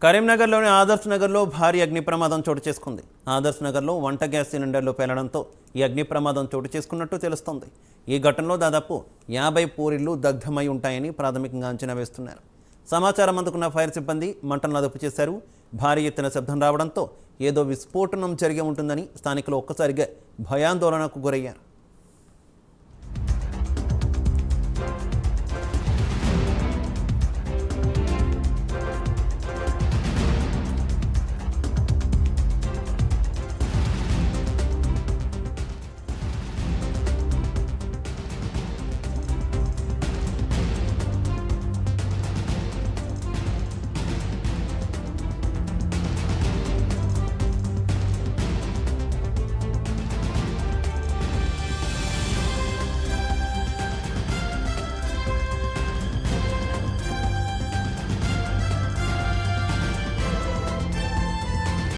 కరీంనగర్లోని ఆదర్శ్ నగర్లో భారీ అగ్ని ప్రమాదం చోటు చేసుకుంది. ఆదర్శ్ నగర్లో వంట గ్యాస్ సిలిండర్లు పేలడంతో ఈ అగ్ని ప్రమాదం చోటు చేసుకున్నట్టు తెలుస్తోంది. ఈ ఘటనలో దాదాపు 50 పూరిళ్లు దగ్ధమై ఉంటాయని ప్రాథమికంగా అంచనా వేస్తున్నారు. సమాచారం అందుకున్న ఫైర్ సిబ్బంది మంటలను అదుపు చేశారు. భారీ ఎత్తున శబ్దం రావడంతో ఏదో విస్ఫోటనం జరిగి ఉంటుందని స్థానికులు ఒక్కసారిగా భయాందోళనకు గురయ్యారు.